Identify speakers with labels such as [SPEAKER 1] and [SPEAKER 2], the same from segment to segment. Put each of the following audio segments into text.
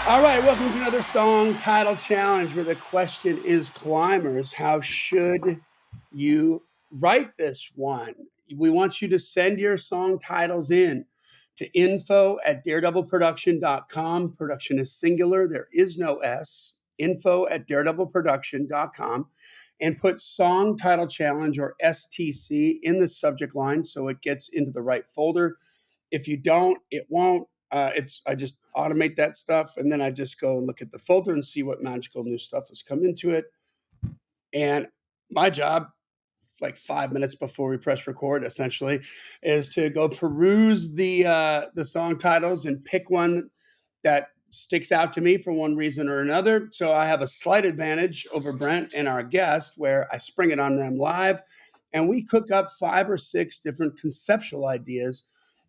[SPEAKER 1] All right, welcome to another song title challenge where the question is climbers, how should you write this one? We want you to send your song titles in to info@daredevilproduction.com. Production is singular, there is no S. Info@daredevilproduction.com and put song title challenge or STC in the subject line so it gets into the right folder. If you don't, it won't. I just automate that stuff, and then I just go and look at the folder and see what magical new stuff has come into it. And my job, like 5 minutes before we press record, essentially, is to go peruse the song titles and pick one that sticks out to me for one reason or another. So I have a slight advantage over Brent and our guest, where I spring it on them live, and we cook up 5 or 6 different conceptual ideas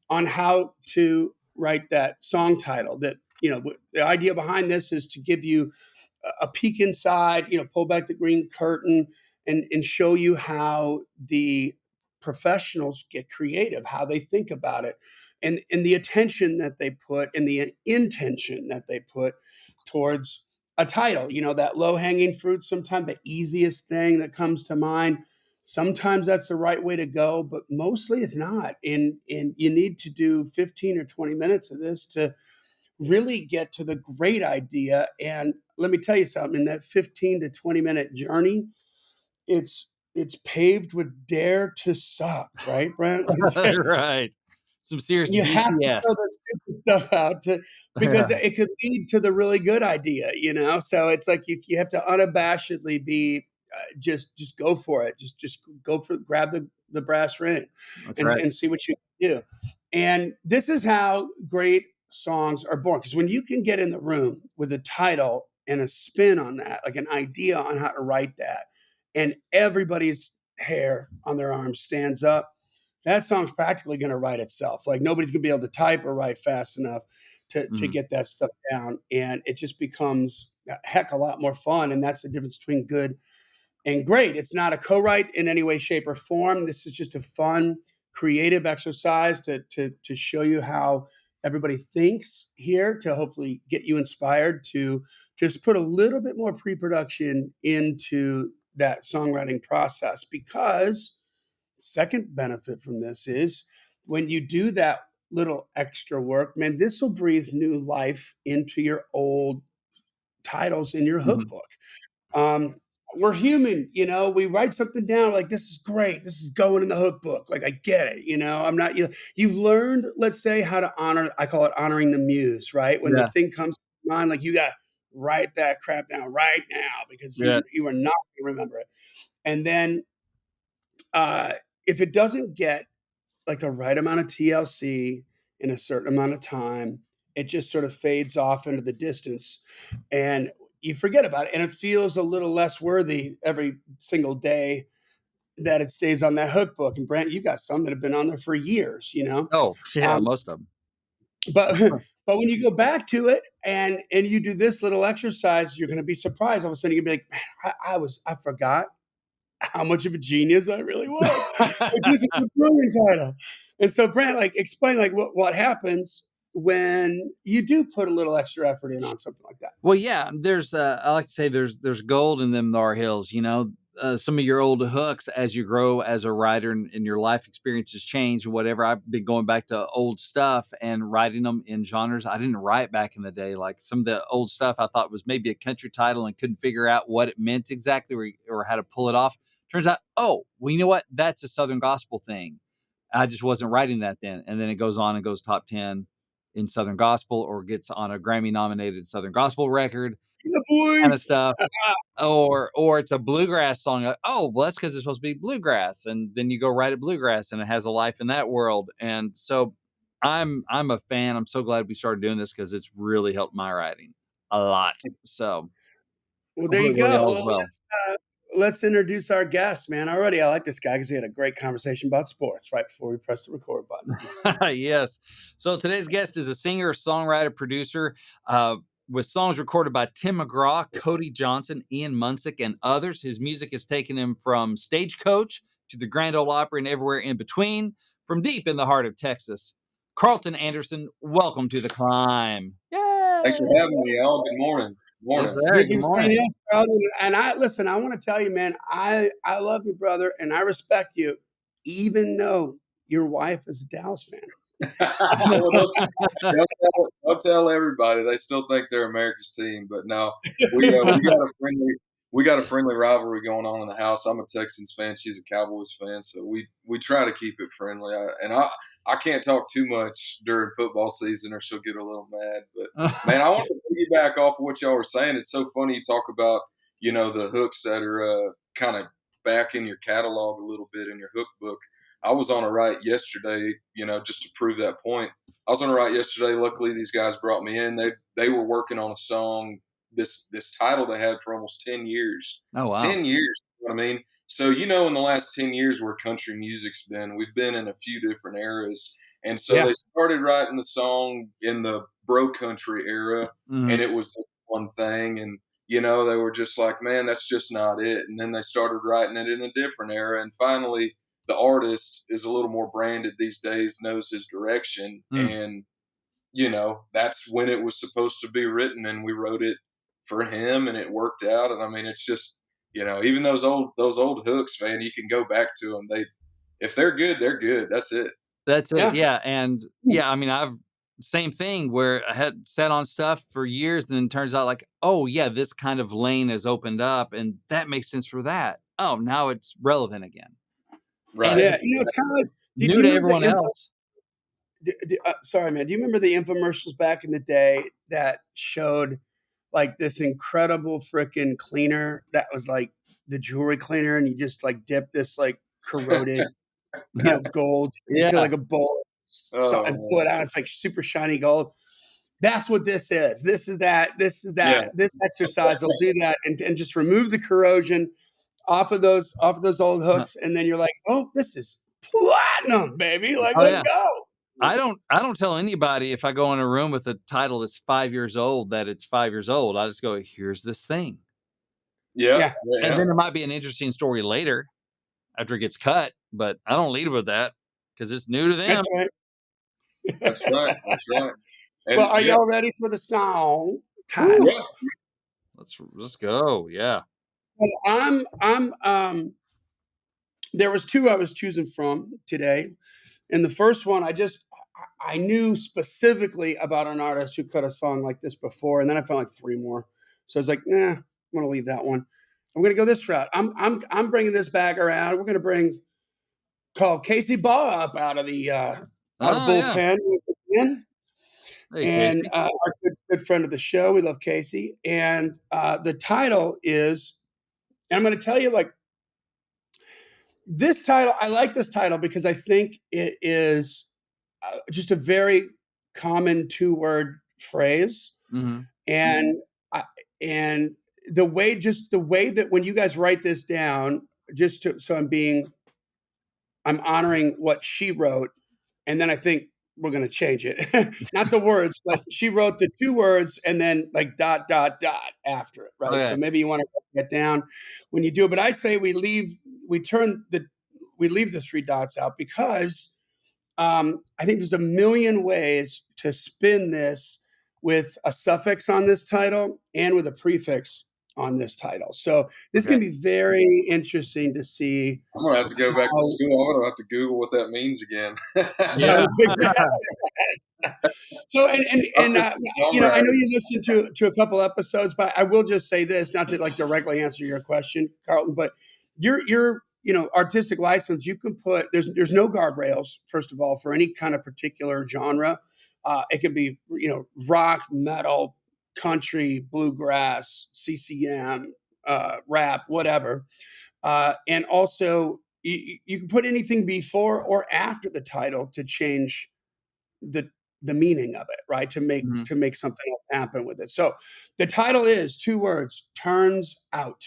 [SPEAKER 1] on how to write that song title. That the idea behind this is to give you a peek inside, pull back the green curtain and show you how the professionals get creative, how they think about it, and the attention that they put and the intention that they put towards a title. That low hanging fruit, sometimes the easiest thing that comes to mind. Sometimes that's the right way to go, but mostly it's not. And you need to do 15 or 20 minutes of this to really get to the great idea. And let me tell you something, in that 15 to 20-minute journey, it's paved with dare to suck, right, Brent?
[SPEAKER 2] Right. Some serious
[SPEAKER 1] You have to throw
[SPEAKER 2] DTS.
[SPEAKER 1] the stupid stuff out because
[SPEAKER 2] Yeah,
[SPEAKER 1] it could lead to the really good idea. So it's like you have to unabashedly be just go for it. Just go for grab the brass ring
[SPEAKER 2] that's
[SPEAKER 1] and
[SPEAKER 2] right.
[SPEAKER 1] see what you can do. And this is how great songs are born, because when you can get in the room with a title and a spin on that, like an idea on how to write that, and everybody's hair on their arms stands up, that song's practically going to write itself. Like nobody's going to be able to type or write fast enough to
[SPEAKER 2] Mhm.
[SPEAKER 1] get that stuff down, and it just becomes a heck a lot more fun. And that's the difference between good and great. It's not a co-write in any way, shape, or form. This is just a fun, creative exercise to show you how everybody thinks here, to hopefully get you inspired to just put a little bit more pre-production into that songwriting process. Because second benefit from this is when you do that little extra work, man, this will breathe new life into your old titles in your hook
[SPEAKER 2] Mhm.
[SPEAKER 1] book. Um, we're human, we write something down like, this is great. This is going in the hook book. Like, I get it. I'm not, you've learned, let's say, how to honor, I call it honoring the muse, right? When the
[SPEAKER 2] Yeah,
[SPEAKER 1] thing comes to mind, like, you got to write that crap down right now because
[SPEAKER 2] yeah.
[SPEAKER 1] you are not going to remember it. And then, uh, if it doesn't get like the right amount of TLC in a certain amount of time, it just sort of fades off into the distance and you forget about it. And it feels a little less worthy every single day that it stays on that hook book. And Brent, you got some that have been on there for years.
[SPEAKER 2] Oh, yeah,
[SPEAKER 1] Um,
[SPEAKER 2] most of them.
[SPEAKER 1] but but when you go back to it and you do this little exercise, you're going to be surprised. All of a sudden, you'll be like, man, I forgot how much of a genius I really was. Like, this is a brilliant title. And so, Brent, like, explain like what happens when you do put a little extra effort in on something like that.
[SPEAKER 2] Well, yeah, there's I like to say there's gold in them thar hills, some of your old hooks as you grow as a writer and your life experiences change and whatever. I've been going back to old stuff and writing them in genres I didn't write back in the day. Like some of the old stuff I thought was maybe a country title and couldn't figure out what it meant exactly or how to pull it off. Turns out, oh, well, you know what? That's a Southern gospel thing. I just wasn't writing that then. And then it goes on and goes top 10 in Southern gospel or gets on a Grammy nominated Southern gospel record
[SPEAKER 1] Yeah,
[SPEAKER 2] kind
[SPEAKER 1] boy.
[SPEAKER 2] of stuff. Or it's a bluegrass song. Like, oh, well, that's because it's supposed to be bluegrass. And then you go write it bluegrass and it has a life in that world. And so I'm a fan. I'm so glad we started doing this because it's really helped my writing a lot. So
[SPEAKER 1] Well, there
[SPEAKER 2] hopefully
[SPEAKER 1] you
[SPEAKER 2] it really
[SPEAKER 1] go.
[SPEAKER 2] all is
[SPEAKER 1] Well,
[SPEAKER 2] well.
[SPEAKER 1] let's introduce our guest, man. Already, I like this guy because we had a great conversation about sports right before we press the record button.
[SPEAKER 2] Yes. So today's guest is a singer, songwriter, producer, with songs recorded by Tim McGraw, Cody Johnson, Ian Munsick, and others. His music has taken him from Stagecoach to the Grand Ole Opry and everywhere in between, from deep in the heart of Texas. Carlton Anderson, welcome to the climb. Yay!
[SPEAKER 3] Thanks for having me, y'all. Good morning.
[SPEAKER 2] Yes,
[SPEAKER 3] Morning.
[SPEAKER 2] sir.
[SPEAKER 1] Thank
[SPEAKER 2] Good
[SPEAKER 1] you for saying
[SPEAKER 2] morning.
[SPEAKER 1] yes, Carlton. And I want to tell you, man, I love you, brother, and I respect you, even though your wife is a Dallas fan.
[SPEAKER 3] Well, don't tell everybody. They still think they're America's team, but no, we got a friendly rivalry going on in the house. I'm a Texans fan. She's a Cowboys fan, so we try to keep it friendly. I can't talk too much during football season, or she'll get a little mad. But man, I want to piggyback off of what y'all were saying. It's so funny you talk about the hooks that are kind of back in your catalog a little bit in your hook book. I was on a write yesterday, just to prove that point. I was on a write yesterday. Luckily, these guys brought me in. They were working on a song, this title they had for almost 10 years.
[SPEAKER 2] Oh, wow.
[SPEAKER 3] 10 years, you know what I mean? So, in the last 10 years where country music's been, we've been in a few different eras. And so
[SPEAKER 1] Yeah.
[SPEAKER 3] they started writing the song in the bro country era, and it was the one thing. And, they were just like, man, that's just not it. And then they started writing it in a different era. And finally, the artist is a little more branded these days, knows his direction, and that's when it was supposed to be written, and we wrote it for him, and it worked out. And I mean, it's just even those old hooks, man, you can go back to them. If they're good, they're good. That's it.
[SPEAKER 2] That's it.
[SPEAKER 1] Yeah.
[SPEAKER 2] Yeah. And yeah, I mean, same thing where I had sat on stuff for years, and then turns out like, oh yeah, this kind of lane has opened up and that makes sense for that. Oh, now it's relevant again. And
[SPEAKER 3] Right.
[SPEAKER 1] Yeah. It's kind of like, do
[SPEAKER 2] new
[SPEAKER 1] you
[SPEAKER 2] to
[SPEAKER 1] remember
[SPEAKER 2] everyone
[SPEAKER 1] the info?
[SPEAKER 2] else.
[SPEAKER 1] Sorry, man. Do you remember the infomercials back in the day that showed like this incredible freaking cleaner that was like the jewelry cleaner, and you just like dip this like corroded, gold into
[SPEAKER 2] Yeah.
[SPEAKER 1] like a bowl
[SPEAKER 3] Oh,
[SPEAKER 1] and pull
[SPEAKER 3] man.
[SPEAKER 1] it out. It's like super shiny gold. That's what this is. This is that. This is
[SPEAKER 3] Yeah.
[SPEAKER 1] that. This exercise will do that, and just remove the corrosion off of those old hooks, and then you're like, oh, this is platinum, baby. Like,
[SPEAKER 2] Oh
[SPEAKER 1] let's
[SPEAKER 2] yeah.
[SPEAKER 1] go.
[SPEAKER 2] I don't tell anybody if I go in a room with a title that's 5 years old that it's 5 years old. I just go, here's this thing.
[SPEAKER 3] Yeah.
[SPEAKER 1] Yeah,
[SPEAKER 2] And
[SPEAKER 3] Yeah.
[SPEAKER 2] then there might be an interesting story later after it gets cut, but I don't lead with that because it's new to them.
[SPEAKER 1] that's right.
[SPEAKER 3] That's right. That's right.
[SPEAKER 1] Well,
[SPEAKER 3] And
[SPEAKER 1] are
[SPEAKER 3] yeah,
[SPEAKER 1] y'all ready for the song
[SPEAKER 2] Woo.
[SPEAKER 1] title?
[SPEAKER 3] yeah,
[SPEAKER 2] Let's go. Yeah.
[SPEAKER 1] Well, there was two I was choosing from today. And the first one, I knew specifically about an artist who cut a song like this before, and then I found like three more. So I was like, nah, I'm gonna leave that one. I'm gonna go this route. I'm bringing this back around. We're gonna call Casey Baugh up out of
[SPEAKER 2] Oh yeah.
[SPEAKER 1] bullpen once again.
[SPEAKER 2] Hey,
[SPEAKER 1] And
[SPEAKER 2] Casey.
[SPEAKER 1] our good friend of the show. We love Casey. And the title is, and I'm going to tell you, like, this title, I like this title because I think it is just a very common two-word phrase.
[SPEAKER 2] Mm-hmm.
[SPEAKER 1] And and the way that when you guys write this down, so I'm honoring what she wrote, and then I think we're going to change it. Not the words, but she wrote the two words and then like dot dot dot after it, right? So
[SPEAKER 2] Okay.
[SPEAKER 1] maybe you want to get down when you do it. But I say we leave the three dots out because I think there's a million ways to spin this with a suffix on this title and with a prefix on this title. So this
[SPEAKER 2] Okay.
[SPEAKER 1] can be very interesting to see.
[SPEAKER 3] I'm gonna have to go back to school. I'm gonna have to Google what that means again.
[SPEAKER 2] Yeah.
[SPEAKER 1] So I know
[SPEAKER 3] Songwriter.
[SPEAKER 1] you listened to a couple episodes, but I will just say this, not to like directly answer your question, Carlton, but your artistic license, you can put there's no guardrails, first of all, for any kind of particular genre. It could be rock, metal, country, bluegrass, CCM, rap, whatever, and also you can put anything before or after the title to change the the meaning of it, right?
[SPEAKER 2] Mhm.
[SPEAKER 1] To make something else happen with it. So the title is two words: turns out.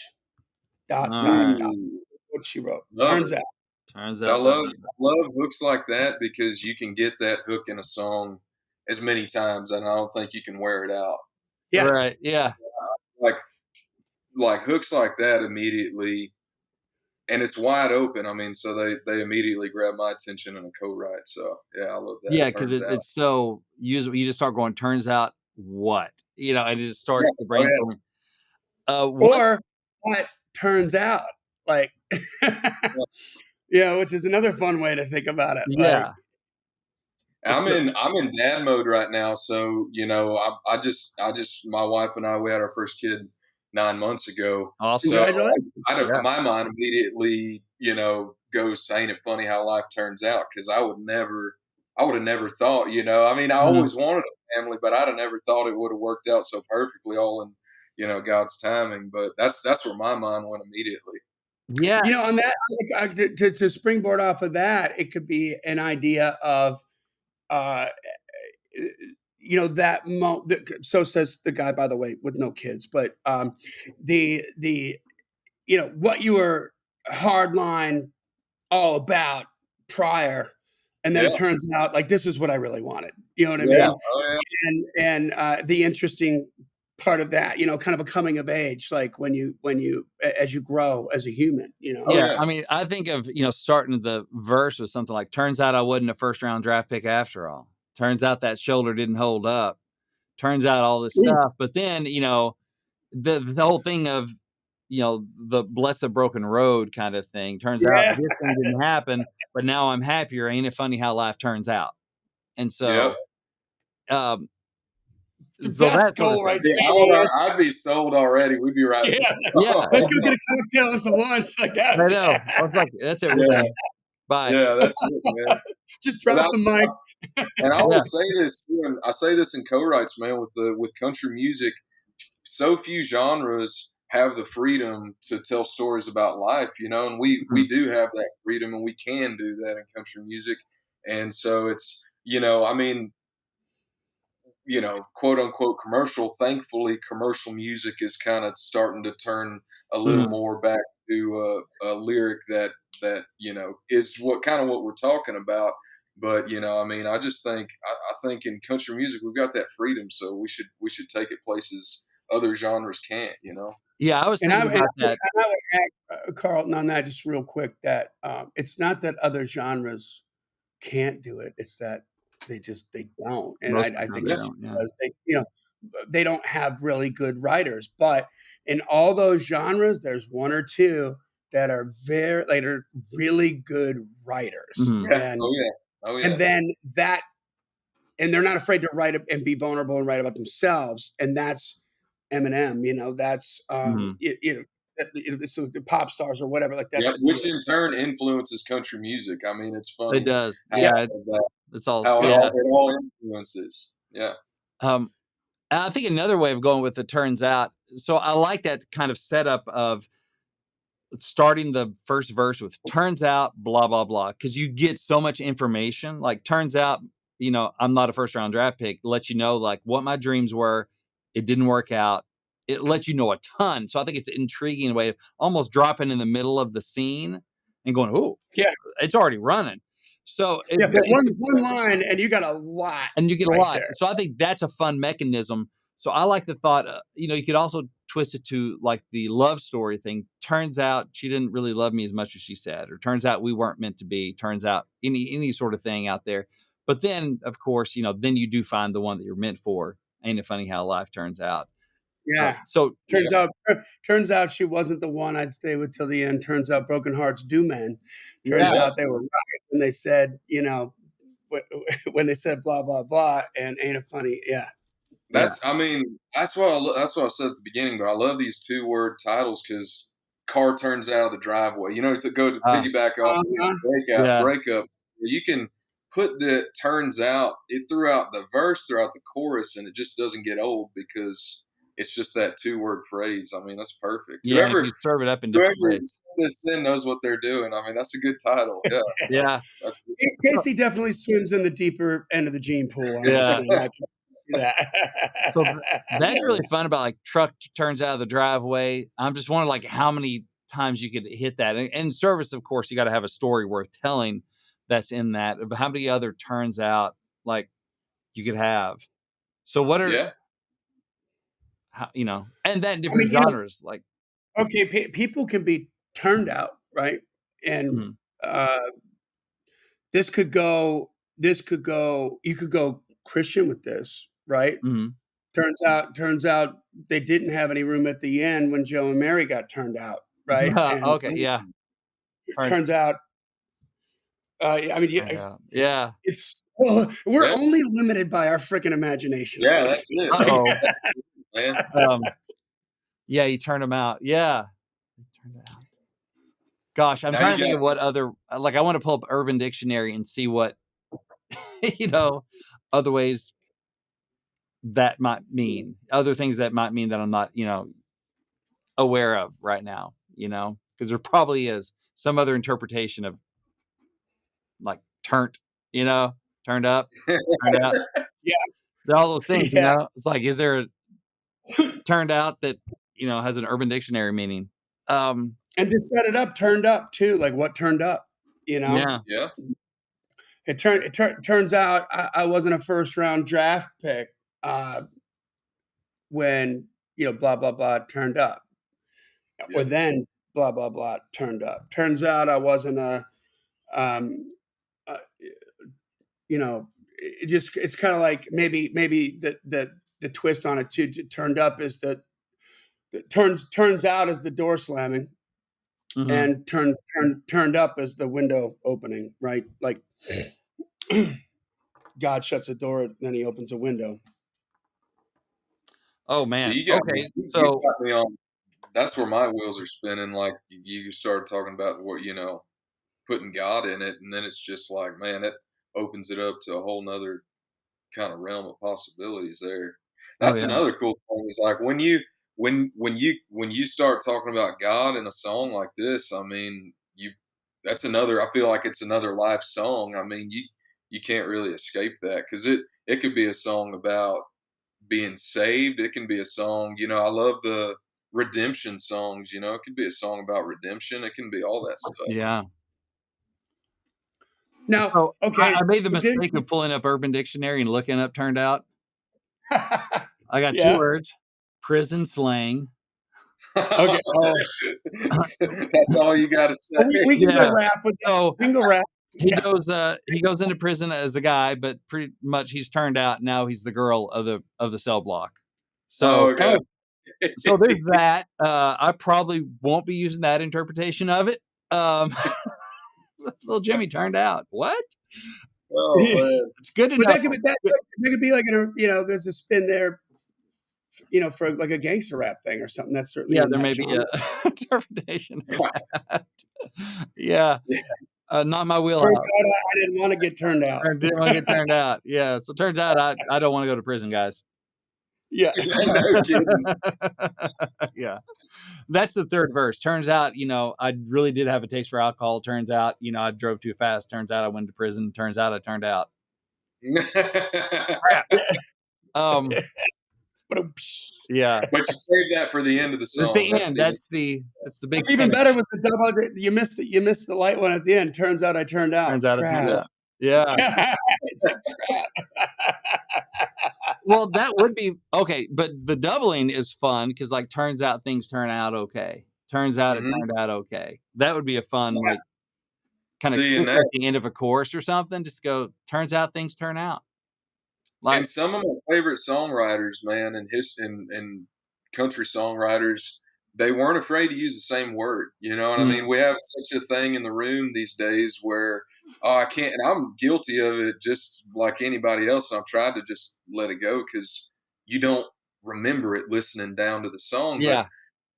[SPEAKER 2] All
[SPEAKER 1] Dot dot
[SPEAKER 2] right.
[SPEAKER 1] dot.
[SPEAKER 3] Ooh,
[SPEAKER 1] What she wrote.
[SPEAKER 3] love
[SPEAKER 1] Turns
[SPEAKER 3] it.
[SPEAKER 1] out.
[SPEAKER 2] Turns
[SPEAKER 3] So I
[SPEAKER 2] out.
[SPEAKER 3] love hooks like that because you can get that hook in a song as many times, and I don't think you can wear it out.
[SPEAKER 1] Yeah.
[SPEAKER 2] Right. Yeah.
[SPEAKER 3] Like hooks like that immediately, and it's wide open. I mean, so they immediately grab my attention in a co-write. So yeah, I love that.
[SPEAKER 2] Yeah. Because
[SPEAKER 3] Turns out.
[SPEAKER 2] it's so usable. You just start going, turns out what? And it just starts the
[SPEAKER 3] Oh, yeah.
[SPEAKER 2] brainstorming.
[SPEAKER 1] Or what turns out, like, which is another fun way to think about it. Like,
[SPEAKER 2] Yeah.
[SPEAKER 3] I'm in dad mode right now, so I just my wife and I, we had our first kid 9 months ago.
[SPEAKER 2] Awesome.
[SPEAKER 3] So
[SPEAKER 1] congratulations.
[SPEAKER 2] Yeah.
[SPEAKER 3] my mind immediately goes, ain't it funny how life turns out? Because I would have never thought. I mean, I
[SPEAKER 2] Mhm.
[SPEAKER 3] always wanted a family, but I'd have never thought it would have worked out so perfectly, all in God's timing. But that's where my mind went immediately.
[SPEAKER 2] Yeah.
[SPEAKER 1] On that, to springboard off of that, it could be an idea of, so says the guy, by the way, with no kids, but the what you were hardline all about prior, and then
[SPEAKER 3] Yeah,
[SPEAKER 1] it turns out like this is what I really wanted. You know what I
[SPEAKER 3] yeah,
[SPEAKER 1] mean?
[SPEAKER 3] oh yeah,
[SPEAKER 1] And the interesting part of that, kind of a coming of age, like when you as you grow as a human.
[SPEAKER 3] oh
[SPEAKER 2] Yeah.
[SPEAKER 3] yeah,
[SPEAKER 2] I mean, I think of, starting the verse with something like, turns out I wasn't a first round draft pick after all. Turns out that shoulder didn't hold up. Turns out all this stuff. But then, the whole thing of, the bless the broken road kind of thing. Turns out
[SPEAKER 1] Yeah,
[SPEAKER 2] this thing didn't happen, but now I'm happier. Ain't it funny how life turns out? And
[SPEAKER 3] yep.
[SPEAKER 2] so, um,
[SPEAKER 1] the
[SPEAKER 2] so that
[SPEAKER 1] best
[SPEAKER 2] sort of
[SPEAKER 1] goal right
[SPEAKER 2] thing.
[SPEAKER 3] Yeah,
[SPEAKER 1] there, Lewis.
[SPEAKER 3] I'd be sold already. We'd be writing
[SPEAKER 1] Yeah,
[SPEAKER 3] the
[SPEAKER 2] Yeah,
[SPEAKER 1] let's go
[SPEAKER 3] song.
[SPEAKER 1] get a cocktail and some lunch. Like that.
[SPEAKER 2] I know. I was like, that's it. We're
[SPEAKER 3] Yeah,
[SPEAKER 2] done. Bye.
[SPEAKER 3] yeah, that's it, man.
[SPEAKER 1] Just
[SPEAKER 3] But
[SPEAKER 1] drop the mic.
[SPEAKER 3] and I
[SPEAKER 2] Yeah.
[SPEAKER 3] always say this too, and I say this in co-writes, man, with country music. So few genres have the freedom to tell stories about life, and we
[SPEAKER 2] Mhm.
[SPEAKER 3] do have that freedom, and we can do that in country music. And so it's, I mean, quote unquote commercial. Thankfully, commercial music is kind of starting to turn a little
[SPEAKER 2] Mhm.
[SPEAKER 3] more back to a lyric that is what we're talking about. But I mean, I just think I think in country music we've got that freedom, so we should take it places other genres can't.
[SPEAKER 2] Yeah, I was
[SPEAKER 1] And I,
[SPEAKER 2] thinking
[SPEAKER 1] and I
[SPEAKER 2] about
[SPEAKER 1] would,
[SPEAKER 2] that.
[SPEAKER 1] and I would add, Carlton, on that just real quick, that it's not that other genres can't do it; it's that they don't. And
[SPEAKER 2] Most
[SPEAKER 1] I
[SPEAKER 2] of the time
[SPEAKER 1] think
[SPEAKER 2] they
[SPEAKER 3] Yeah,
[SPEAKER 1] it's
[SPEAKER 2] don't. Yeah.
[SPEAKER 1] because they don't have really good writers. But in all those genres, there's one or two that are really good writers,
[SPEAKER 2] Mhm.
[SPEAKER 3] yeah, oh yeah, oh
[SPEAKER 1] and
[SPEAKER 3] yeah,
[SPEAKER 1] then that and they're not afraid to write and be vulnerable and write about themselves, and that's Eminem. That's
[SPEAKER 2] Mhm.
[SPEAKER 1] so the pop stars or whatever like that
[SPEAKER 3] yeah.
[SPEAKER 1] that do
[SPEAKER 3] Which
[SPEAKER 1] it.
[SPEAKER 3] in turn influences country music. I mean, it's
[SPEAKER 2] It
[SPEAKER 3] funny
[SPEAKER 2] does.
[SPEAKER 3] how
[SPEAKER 1] Yeah,
[SPEAKER 2] Yeah,
[SPEAKER 3] that
[SPEAKER 2] it's all
[SPEAKER 3] how
[SPEAKER 2] yeah.
[SPEAKER 3] it all influences. Yeah,
[SPEAKER 2] Um, and I think another way of going with it turns out, so I like that kind of setup of starting the first verse with turns out blah blah blah, because you get so much information. Like, turns out, I'm not a first round draft pick, let you know like what my dreams were. It didn't work out. It lets you know a ton. So I think it's an intriguing way of almost dropping in the middle of the scene and going, oh,
[SPEAKER 1] yeah,
[SPEAKER 2] it's already running. So
[SPEAKER 1] yeah. But one line and you got a lot
[SPEAKER 2] and you get a
[SPEAKER 1] right
[SPEAKER 2] lot.
[SPEAKER 1] there.
[SPEAKER 2] So I think that's a fun mechanism. So I like the thought, you could also twist it to like the love story thing. Turns out she didn't really love me as much as she said, or turns out we weren't meant to be. Turns out any sort of thing out there. But then, of course, then you do find the one that you're meant for. Ain't it funny how life turns out?
[SPEAKER 1] Yeah.
[SPEAKER 2] So
[SPEAKER 1] Turns
[SPEAKER 3] yeah,
[SPEAKER 1] out turns out she wasn't the one I'd stay with till the end. Turns out broken hearts do mend. Turns
[SPEAKER 2] yeah,
[SPEAKER 3] yeah.
[SPEAKER 1] out they were right when they said, when they said blah blah blah, and ain't it funny? Yeah.
[SPEAKER 2] yeah,
[SPEAKER 3] I mean, that's what I said at the beginning. But I love these 2-word titles because car turns out of the driveway. To go to
[SPEAKER 2] uh,
[SPEAKER 3] piggyback off
[SPEAKER 1] Uh-huh.
[SPEAKER 2] yeah,
[SPEAKER 3] breakup. You can put the turns out it throughout the verse, throughout the chorus, and it just doesn't get old because it's just that 2-word phrase. I mean, that's perfect.
[SPEAKER 2] yeah. And if
[SPEAKER 3] Whoever
[SPEAKER 2] you serve it up in
[SPEAKER 3] whoever
[SPEAKER 2] different ways,
[SPEAKER 3] sent this in knows what they're doing. I mean, that's a good title. Yeah,
[SPEAKER 2] yeah,
[SPEAKER 3] that's
[SPEAKER 1] Casey definitely swims in the deeper end of the gene pool. I
[SPEAKER 2] yeah.
[SPEAKER 1] understand. I can see
[SPEAKER 2] So
[SPEAKER 1] that.
[SPEAKER 2] that's really fun about like truck turns out of the driveway. I'm just wondering like how many times you could hit that. And in service, of course, you got to have a story worth telling that's in that. But how many other turns out like you could have? So what are
[SPEAKER 3] yeah,
[SPEAKER 2] and then
[SPEAKER 1] I mean,
[SPEAKER 2] different genres like
[SPEAKER 1] okay, people can be turned out, right? And
[SPEAKER 2] mhm,
[SPEAKER 1] uh, this could go. You could go Christian with this, right?
[SPEAKER 2] mhm,
[SPEAKER 1] Turns out they didn't have any room at the end when Joe and Mary got turned out, right? And
[SPEAKER 2] Okay, yeah.
[SPEAKER 1] Turns out, I mean,
[SPEAKER 2] Yeah.
[SPEAKER 1] it's we're only limited by our freaking imagination.
[SPEAKER 3] Yeah, that's it.
[SPEAKER 2] Uh-oh.
[SPEAKER 3] Man.
[SPEAKER 2] Yeah, you turned them out. Yeah. Turned it out. Gosh, I'm
[SPEAKER 3] Now
[SPEAKER 2] trying
[SPEAKER 3] you
[SPEAKER 2] to think
[SPEAKER 3] got-
[SPEAKER 2] of what other, like, I want to pull up Urban Dictionary and see what, other ways that might mean, other things that might mean that I'm not, aware of right now, because there probably is some other interpretation of like turned up, turned out.
[SPEAKER 1] Yeah.
[SPEAKER 2] All those things,
[SPEAKER 1] Yeah.
[SPEAKER 2] It's like, is there a turned out that, has an Urban Dictionary meaning?
[SPEAKER 1] And to set it up, turned up too. Like what turned up,
[SPEAKER 2] Yeah.
[SPEAKER 3] Yeah.
[SPEAKER 1] It turns out I wasn't a first round draft pick when blah blah blah turned up, or then blah blah blah turned up. Turns out I wasn't a, it's kind of like maybe the twist on it too. Turned up is that turns out is the door slamming, and turned up as the window opening, right? Like God shuts a door, then he opens a window.
[SPEAKER 2] Oh man.
[SPEAKER 3] So you got
[SPEAKER 2] okay.
[SPEAKER 3] me, you
[SPEAKER 2] So
[SPEAKER 3] got me on. That's where my wheels are spinning. Like you started talking about what putting God in it, and then it's just like, man, it opens it up to a whole nother kind of realm of possibilities there. That's
[SPEAKER 2] yeah.
[SPEAKER 3] another cool thing is like when you start talking about God in a song like this, I mean, that's another, I feel like it's another life song. I mean, you can't really escape that because it could be a song about being saved. It can be a song, I love the redemption songs, it could be a song about redemption. It can be all that stuff.
[SPEAKER 2] Yeah.
[SPEAKER 1] Now,
[SPEAKER 2] So
[SPEAKER 1] okay,
[SPEAKER 2] I made the mistake of pulling up Urban Dictionary and looking up turned out. I got two words: prison slang.
[SPEAKER 1] Okay.
[SPEAKER 3] That's all you got to say.
[SPEAKER 1] We can go rap with
[SPEAKER 2] so
[SPEAKER 1] we can go rap.
[SPEAKER 2] He goes into prison as a guy, but pretty much he's turned out now he's the girl of the cell block. So
[SPEAKER 3] okay.
[SPEAKER 2] So there's that. I probably won't be using that interpretation of it. Little Jimmy turned out. What?
[SPEAKER 3] Oh man,
[SPEAKER 2] it's good to
[SPEAKER 1] but
[SPEAKER 2] know.
[SPEAKER 1] That could be like there's a spin there, for like a gangster rap thing or something. That's certainly
[SPEAKER 2] there may be a interpretation of that. Yeah. Not my wheelhouse.
[SPEAKER 1] Turns out I didn't want to get turned out.
[SPEAKER 2] I didn't want to get turned out. Yeah. So it turns out I don't want to go to prison, guys.
[SPEAKER 1] Yeah.
[SPEAKER 3] No kidding.
[SPEAKER 2] Yeah. That's the third verse. Turns out, I really did have a taste for alcohol. Turns out, I drove too fast. Turns out I went to prison. Turns out I turned out. Yeah.
[SPEAKER 3] But you saved that for the end of the song.
[SPEAKER 2] At the end, that's the big.
[SPEAKER 1] What's even better was the double. You missed the light one at the end. Turns out I turned out.
[SPEAKER 2] Turns out I turned out. Yeah.
[SPEAKER 1] It's like crap.
[SPEAKER 2] Well, that would be okay, but the doubling is fun because, like, turns out things turn out okay. Turns out it turned out okay. That would be a fun, like, kind of at the end of a chorus or something. Just go. Turns out things turn out.
[SPEAKER 3] Like, and some of my favorite songwriters, man, and country songwriters, they weren't afraid to use the same word. You know what I mean? We have such a thing in the room these days where, I can't, and I'm guilty of it just like anybody else. I've tried to just let it go because you don't remember it listening down to the song.
[SPEAKER 2] Yeah.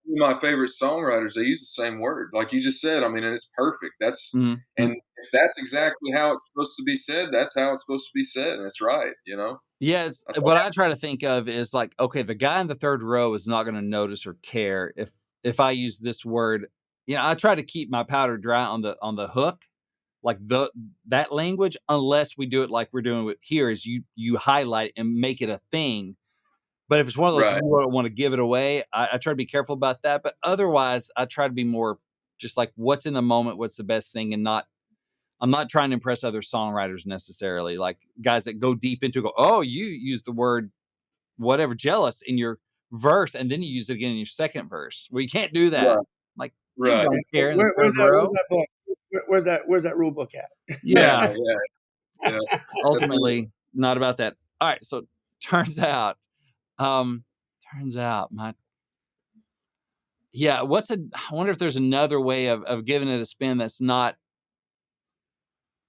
[SPEAKER 3] But my favorite songwriters, they use the same word. Like you just said, I mean, and it's perfect. That's, and if that's exactly how it's supposed to be said, that's how it's supposed to be said. And it's right,
[SPEAKER 2] Yes. What I try to think of is like, okay, the guy in the third row is not going to notice or care if I use this word. I try to keep my powder dry on the hook, like that language, unless we do it like we're doing it here, is you highlight and make it a thing. But if it's one of those things you don't want to give it away, I try to be careful about that. But otherwise, I try to be more just like what's in the moment, what's the best thing, and I'm not trying to impress other songwriters necessarily, like guys that go deep into oh, you use the word whatever jealous in your verse, and then you use it again in your second verse. Well, you can't do that. Like,
[SPEAKER 3] right.
[SPEAKER 2] Don't care.
[SPEAKER 1] Where's that book? Where's that rule book at?
[SPEAKER 2] Yeah. Ultimately, not about that. All right. So turns out Turns out I wonder if there's another way of giving it a spin that's not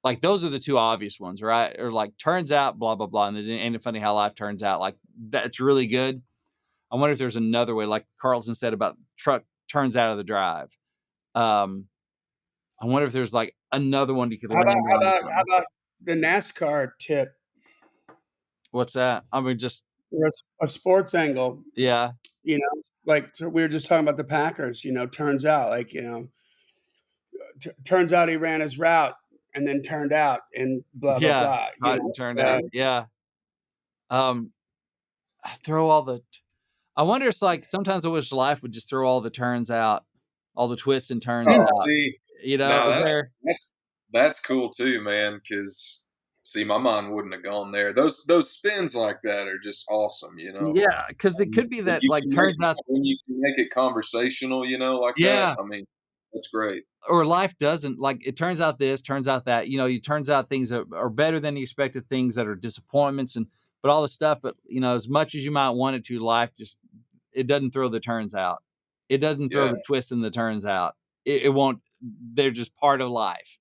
[SPEAKER 2] like those are the two obvious ones, right? Or like turns out blah blah blah, and ain't it funny how life turns out? Like that's really good. I wonder if there's another way, like Carlton said about truck turns out of the drive. I wonder if there's like another one you could
[SPEAKER 1] How about
[SPEAKER 2] land
[SPEAKER 1] how
[SPEAKER 2] on.
[SPEAKER 1] about how about the NASCAR tip
[SPEAKER 2] What's that? I mean, just
[SPEAKER 1] or a sports angle?
[SPEAKER 2] yeah,
[SPEAKER 1] You know, like so we were just talking about the Packers. Turns out, turns out he ran his route and then turned out and blah blah
[SPEAKER 2] yeah,
[SPEAKER 1] blah.
[SPEAKER 2] got it and turned out, yeah. Um, throw all the. I wonder. It's like sometimes I wish life would just throw all the turns out, all the twists and turns
[SPEAKER 3] Oh,
[SPEAKER 2] out.
[SPEAKER 3] see,
[SPEAKER 2] Is
[SPEAKER 3] no,
[SPEAKER 2] there?
[SPEAKER 3] that's cool too, man. Because see, my mind wouldn't have gone there. Those spins like that are just awesome, you know.
[SPEAKER 2] Yeah, because it could be
[SPEAKER 3] When
[SPEAKER 2] that
[SPEAKER 3] you
[SPEAKER 2] like
[SPEAKER 3] can make
[SPEAKER 2] turns out.
[SPEAKER 3] when you can make it conversational, like that.
[SPEAKER 2] Yeah,
[SPEAKER 3] I mean, that's great.
[SPEAKER 2] or life doesn't like it turns out this turns out that it turns out things that are better than you expected, things that are disappointments and but all the stuff, but as much as you might want it to, life just it doesn't throw the turns out, it doesn't throw
[SPEAKER 3] Yeah,
[SPEAKER 2] the twists and the turns out, it won't, they're just part of life.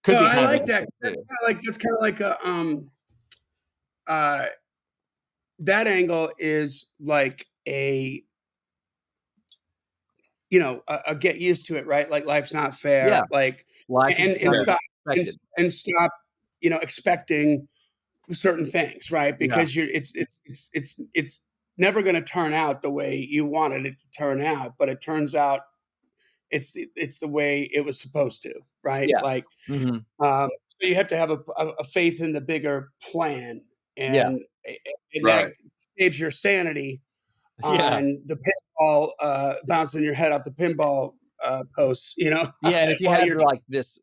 [SPEAKER 2] Could
[SPEAKER 1] No,
[SPEAKER 2] be
[SPEAKER 1] I
[SPEAKER 2] kind of
[SPEAKER 1] like that.
[SPEAKER 2] interesting too.
[SPEAKER 1] That's kind of like a uh that angle is like a get used to it, right? Like life's not
[SPEAKER 2] Yeah,
[SPEAKER 1] fair. Like
[SPEAKER 2] life is
[SPEAKER 1] and
[SPEAKER 3] yeah,
[SPEAKER 2] kind of
[SPEAKER 1] stop
[SPEAKER 2] expected.
[SPEAKER 1] and stop, expecting certain things, right?
[SPEAKER 2] Yeah,
[SPEAKER 1] Because it's never going to turn out the way you wanted it to turn out, but it turns out it's the way it was supposed to, right?
[SPEAKER 2] yeah,
[SPEAKER 1] Like
[SPEAKER 2] hmm,
[SPEAKER 1] so you have to have a faith in the bigger plan,
[SPEAKER 2] yeah,
[SPEAKER 1] and that
[SPEAKER 3] right.
[SPEAKER 1] saves your sanity
[SPEAKER 2] yeah,
[SPEAKER 1] on the pinball bouncing your head off the pinball posts,
[SPEAKER 2] yeah. And if you
[SPEAKER 1] while
[SPEAKER 2] have
[SPEAKER 1] you're
[SPEAKER 2] like this,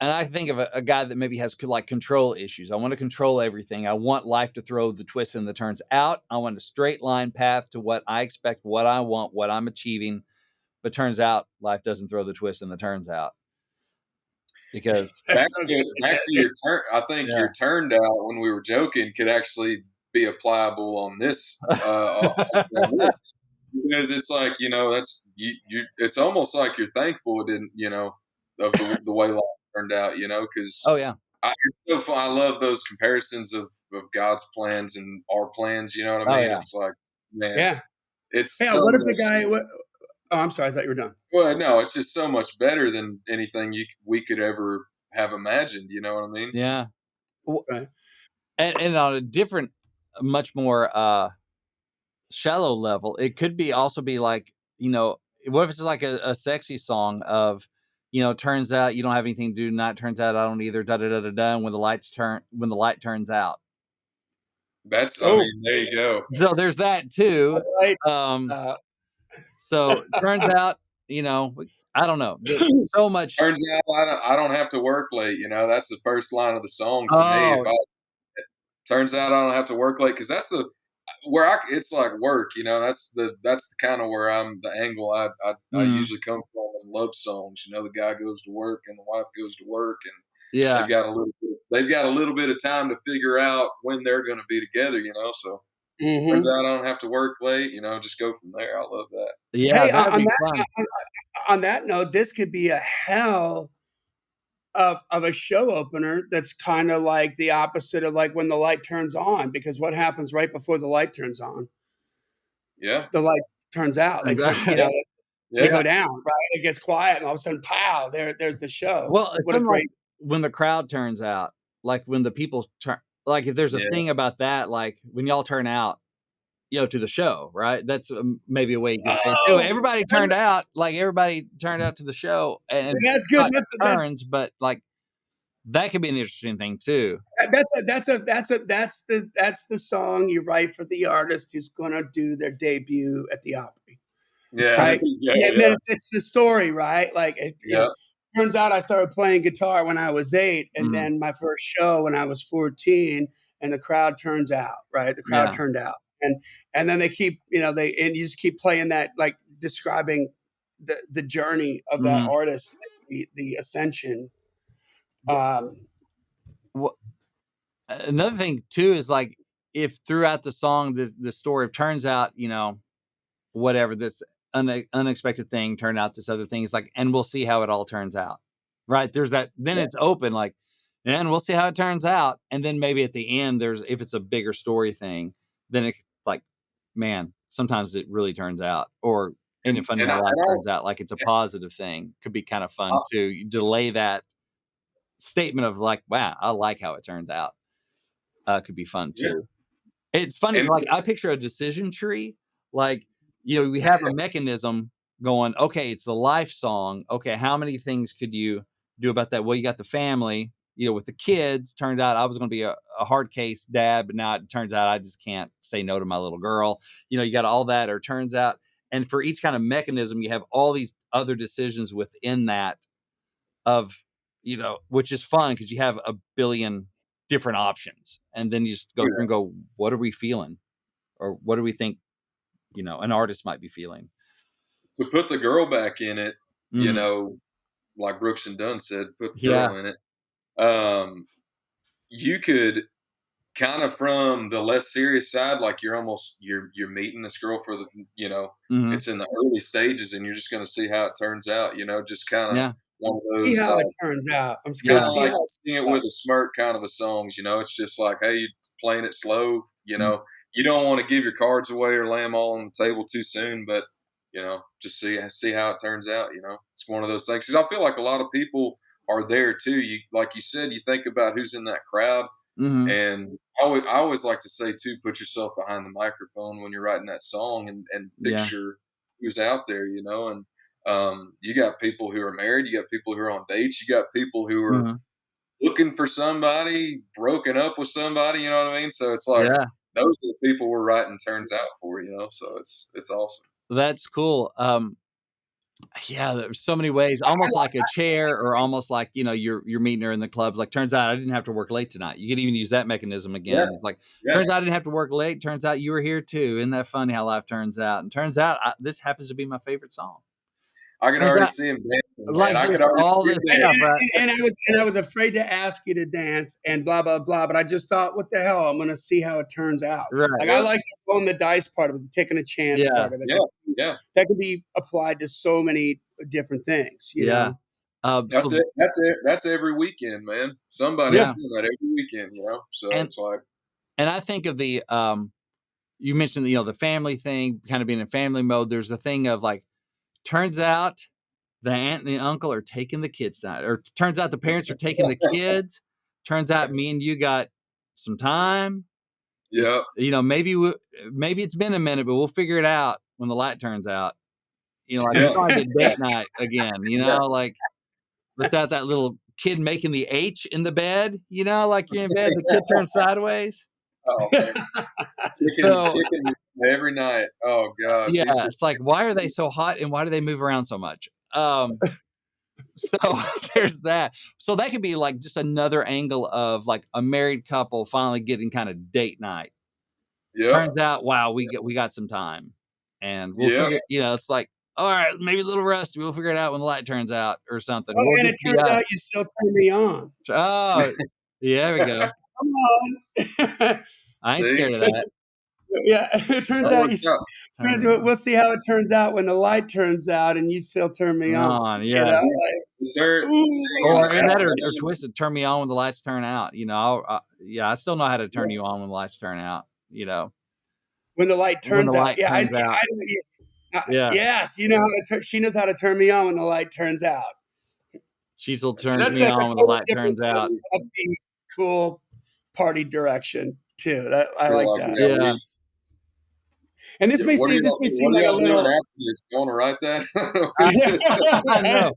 [SPEAKER 2] and I think of a guy that maybe has like control issues. I want to control everything. I want life to throw the twists and the turns out. I want a straight line path to what I expect, what I want, what I'm achieving. But turns out life doesn't throw the twists and the turns out because
[SPEAKER 3] Back
[SPEAKER 1] that's so
[SPEAKER 3] to back to
[SPEAKER 1] good.
[SPEAKER 3] your turn. I think
[SPEAKER 2] yeah,
[SPEAKER 3] your turned out when we were joking could actually be applicable on this. On this. Because it's like, that's you it's almost like you're thankful it didn't, of the way life turned out,
[SPEAKER 2] oh
[SPEAKER 3] because
[SPEAKER 2] yeah,
[SPEAKER 3] it's so fun. I love those comparisons of God's plans and our plans, you know what I
[SPEAKER 2] oh
[SPEAKER 3] mean?
[SPEAKER 2] yeah,
[SPEAKER 3] It's like, man,
[SPEAKER 1] Yeah.
[SPEAKER 3] it's
[SPEAKER 1] Yeah.
[SPEAKER 3] so
[SPEAKER 1] What if the
[SPEAKER 3] much
[SPEAKER 1] guy? Oh, I'm sorry. I thought you were done.
[SPEAKER 3] well, no, it's just so much better than anything we could ever have imagined, you know what I mean?
[SPEAKER 2] yeah. Well,
[SPEAKER 1] Right.
[SPEAKER 2] and on a different, much more shallow level, it could be also be like, what if it's like a sexy song of, turns out you don't have anything to do tonight. Turns out I don't either. Da da da da da. And when the light turns out.
[SPEAKER 3] I
[SPEAKER 1] Oh,
[SPEAKER 3] mean, there you go.
[SPEAKER 2] So there's that too.
[SPEAKER 1] all right.
[SPEAKER 2] Um,
[SPEAKER 1] Uh,
[SPEAKER 2] so turns out, I don't know. There's so much.
[SPEAKER 3] Turns out I don't have to work late, that's the first line of the song for me. If
[SPEAKER 2] Oh,
[SPEAKER 3] I turns out I don't have to work late because that's the where it's like work, that's kind of where the angle I
[SPEAKER 2] mm,
[SPEAKER 3] usually come from in love songs. The guy goes to work and the wife goes to work and
[SPEAKER 2] yeah,
[SPEAKER 3] they've got a little bit of time to figure out when they're going to be together. So turns
[SPEAKER 1] mhm.
[SPEAKER 3] out I don't have to work late. Just go from there. I love that.
[SPEAKER 2] yeah.
[SPEAKER 1] Hey,
[SPEAKER 2] That'd be fun.
[SPEAKER 1] on that note, this could be a hell of a show opener that's kind of like the opposite of like when the light turns on, because what happens right before the light turns on?
[SPEAKER 3] Yeah,
[SPEAKER 1] The light turns out.
[SPEAKER 2] And that-
[SPEAKER 3] yeah,
[SPEAKER 1] They
[SPEAKER 3] yeah.
[SPEAKER 1] go down, right? It gets quiet, and all of a sudden, pow! There's the show.
[SPEAKER 2] Well, it's
[SPEAKER 1] What a
[SPEAKER 2] something like
[SPEAKER 1] great.
[SPEAKER 2] when the crowd turns out, like when the people turn, like if there's a
[SPEAKER 3] Yeah.
[SPEAKER 2] thing about that, like when y'all turn out, to the show, right? That's maybe a way you could say it too.
[SPEAKER 1] Oh,
[SPEAKER 2] Everybody turned out to the show, and
[SPEAKER 1] that's good.
[SPEAKER 2] not
[SPEAKER 1] That's
[SPEAKER 2] turns, but like that could be an interesting thing too.
[SPEAKER 1] that's the song you write for the artist who's going to do their debut at the Opry,
[SPEAKER 3] Yeah, there
[SPEAKER 1] right?
[SPEAKER 3] you go,
[SPEAKER 1] And then
[SPEAKER 3] yeah,
[SPEAKER 1] it's the story, right? Like
[SPEAKER 3] yeah,
[SPEAKER 1] turns out I started playing guitar when I was 8, and
[SPEAKER 2] Mhm.
[SPEAKER 1] then my first show when I was 14, and the crowd turns out, right? The crowd
[SPEAKER 2] Yeah.
[SPEAKER 1] turned out, and then they keep, and you just keep playing that, like describing the journey of that
[SPEAKER 2] Mhm.
[SPEAKER 1] artist, the ascension.
[SPEAKER 2] Wh-
[SPEAKER 1] Um,
[SPEAKER 2] wh- Another thing too is like if throughout the song, the story turns out, whatever this unexpected thing turned out, this other thing is like, and we'll see how it all turns out. Right. There's that, then it's open, like, and we'll see how it turns out. And then maybe at the end, if it's a bigger story thing, then it's like, man, sometimes it really turns out, or ain't it funny how life turns out, like it's a positive thing. Could be kind of fun too. You delay that statement of like, wow, I like how it turns out. Could be fun too. It's funny, like I picture a decision tree, like, we have a mechanism going, okay, it's the life song. Okay, how many things could you do about that? Well, you got the family, with the kids. Turned out I was going to be a hard case dad, but now it turns out I just can't say no to my little girl. You got all that, or turns out, and for each kind of mechanism, you have all these other decisions within that of, which is fun because you have a billion different options. And then you just go through and go, what are we feeling? Or what do we think, an artist might be feeling?
[SPEAKER 3] To put the girl back in it, like Brooks and Dunn said, put the girl in it. You could kind of, from the less serious side, like you're meeting this girl for the, it's in the early stages and you're just going to see how it turns out, just kind of one of those.
[SPEAKER 1] See how it turns out. I'm
[SPEAKER 3] kind of like seeing it with a smirk kind of a songs, it's just like, hey, you're playing it slow, you don't want to give your cards away or lay them all on the table too soon, but just see how it turns out. It's one of those things. Because I feel like a lot of people are there too. You, like you said, you think about who's in that crowd, and I always like to say too, put yourself behind the microphone when you're writing that song, and picture who's out there. And you got people who are married, you got people who are on dates, you got people who are looking for somebody, broken up with somebody. You know what I mean? So it's like those are the people we're writing turns out for. So it's awesome.
[SPEAKER 2] That's cool. There's so many ways, almost like a chair, or almost like, you're meeting her in the clubs. Like, turns out I didn't have to work late tonight. You could even use that mechanism again. It's like, turns out I didn't have to work late. Turns out you were here too. Isn't that funny how life turns out? And turns out this happens to be my favorite song.
[SPEAKER 3] I can already see him dancing.
[SPEAKER 2] Like,
[SPEAKER 3] I could already
[SPEAKER 2] all this stuff, right?
[SPEAKER 1] And I was afraid to ask you to dance and blah blah blah, but I just thought, what the hell? I'm going to see how it turns out.
[SPEAKER 2] Right.
[SPEAKER 1] Like, I like rolling the dice part of it, the taking a chance part of it. That can be applied to so many different things. You know?
[SPEAKER 3] That's it. That's every weekend, man. Somebody's doing that every weekend. So it's like.
[SPEAKER 2] And I think of the you mentioned the family thing, kind of being in family mode. There's a thing of like, turns out the aunt and the uncle are taking the kids tonight, or turns out the parents are taking the kids. Turns out me and you got some time.
[SPEAKER 3] Yeah.
[SPEAKER 2] Maybe it's been a minute, but we'll figure it out when the light turns out. Like we're going to date night again, like without that little kid making the H in the bed, like you're in bed, the kid turns sideways.
[SPEAKER 3] Oh, man. Chicken every night. Oh gosh.
[SPEAKER 2] Yeah. It's like, why are they so hot and why do they move around so much? So there's that. So that could be like just another angle of like a married couple finally getting kind of date night. Turns out, wow, we got some time, and we'll figure. It's like, all right, maybe a little rusty. We'll figure it out when the light turns out or something.
[SPEAKER 1] Oh, and it turns out you still turn me on.
[SPEAKER 2] Oh, yeah, there we go.
[SPEAKER 1] Come on.
[SPEAKER 2] I ain't scared of that.
[SPEAKER 1] Yeah, it turns out we'll see how it turns out when the light turns out, and you still turn me on.
[SPEAKER 2] Yeah.
[SPEAKER 3] Or
[SPEAKER 2] twisted. Turn me on when the lights turn out. I still know how to turn you on when the lights turn out.
[SPEAKER 1] When the light turns out.
[SPEAKER 2] Yes,
[SPEAKER 1] you know how to she knows how to turn me on when the light turns out.
[SPEAKER 2] She'll turn me on when the light turns out.
[SPEAKER 1] Upbeat, cool party direction too. I like that.
[SPEAKER 2] Yeah.
[SPEAKER 1] And this may seem like a little.
[SPEAKER 3] You want to write that?
[SPEAKER 2] I know.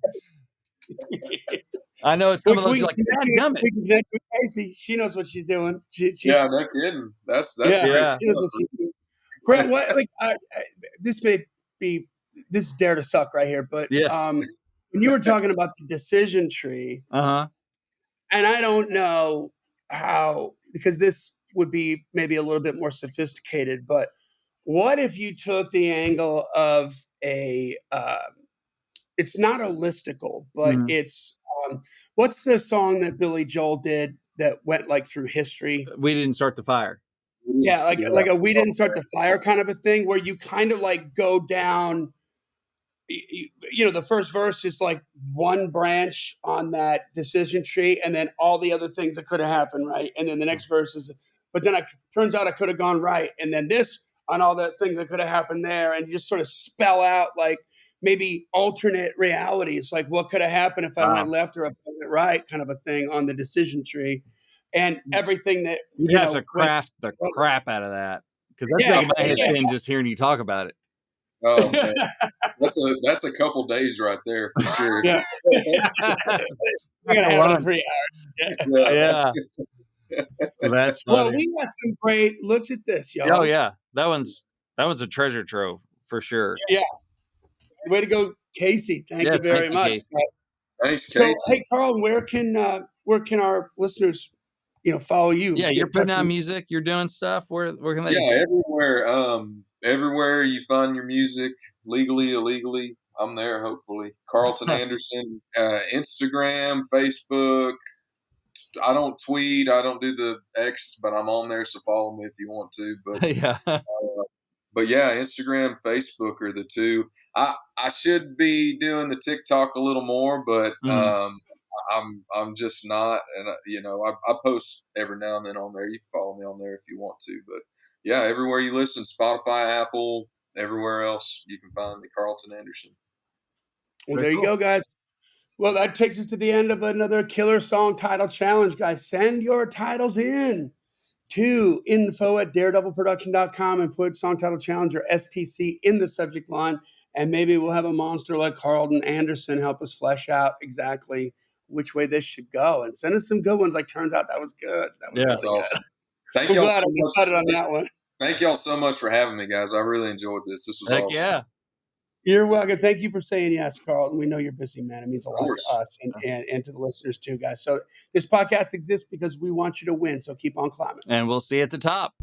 [SPEAKER 2] I know it's some of those like,
[SPEAKER 1] gummit. We can connect with Casey. She knows what she's doing.
[SPEAKER 3] Yeah, no kidding. That's
[SPEAKER 1] She knows what she's doing. Brent, this may be dare to suck right here, but when you were talking about the decision tree, and I don't know how, because this would be maybe a little bit more sophisticated, but what if you took the angle of it's not a listicle, but it's what's the song that Billy Joel did that went like through history?
[SPEAKER 2] We Didn't Start the Fire.
[SPEAKER 1] Yeah, like a we didn't start the fire kind of a thing where you kind of like go down. The first verse is like one branch on that decision tree, and then all the other things that could have happened, right? And then the next verse is, but then turns out I could have gone right, and then this on all the things that could have happened there, and you just sort of spell out like maybe alternate realities, like what could have happened if I went left or if I went right, kind of a thing on the decision tree, and everything that
[SPEAKER 2] You'd have to craft the crap out of that because that's making my head spin just hearing you talk about it.
[SPEAKER 3] Oh man, that's a couple days right there for sure.
[SPEAKER 1] Yeah, we're gonna have it in 3 hours.
[SPEAKER 2] Yeah. That's funny.
[SPEAKER 1] Well, we got some great. Look at this, y'all.
[SPEAKER 2] Oh yeah, that one's a treasure trove for sure.
[SPEAKER 1] Yeah, way to go, Casey. Thank you very much.
[SPEAKER 3] Casey. Thanks,
[SPEAKER 1] so,
[SPEAKER 3] Casey.
[SPEAKER 1] hey, Carl, where can our listeners, follow you?
[SPEAKER 2] Yeah, you're putting out music. You're doing stuff. Where can they?
[SPEAKER 3] Yeah, everywhere. Everywhere you find your music, legally, illegally, I'm there. Hopefully, Carlton Anderson, Instagram, Facebook. I don't tweet. I don't do the X, but I'm on there, so follow me if you want to. But
[SPEAKER 2] yeah.
[SPEAKER 3] But yeah, Instagram, Facebook are the two. I should be doing the TikTok a little more, but I'm just not. And I post every now and then on there. You can follow me on there if you want to. But yeah, everywhere you listen, Spotify, Apple, everywhere else, you can find me, Carlton Anderson.
[SPEAKER 1] Well, there you go, guys. Well, that takes us to the end of another killer song title challenge, guys. Send your titles in to info@daredevilproduction.com and put song title challenge or STC in the subject line. And maybe we'll have a monster like Carlton Anderson help us flesh out exactly which way this should go. And send us some good ones. Like, turns out that was good. That was
[SPEAKER 3] That's awesome.
[SPEAKER 1] Good. I'm glad I decided on that one.
[SPEAKER 3] Thank y'all so much for having me, guys. I really enjoyed this. This was awesome.
[SPEAKER 2] Yeah.
[SPEAKER 1] You're welcome. Thank you for saying yes, Carlton. We know you're busy, man. It means a lot to us and to the listeners too, guys. So this podcast exists because we want you to win. So keep on climbing.
[SPEAKER 2] And we'll see you at the top.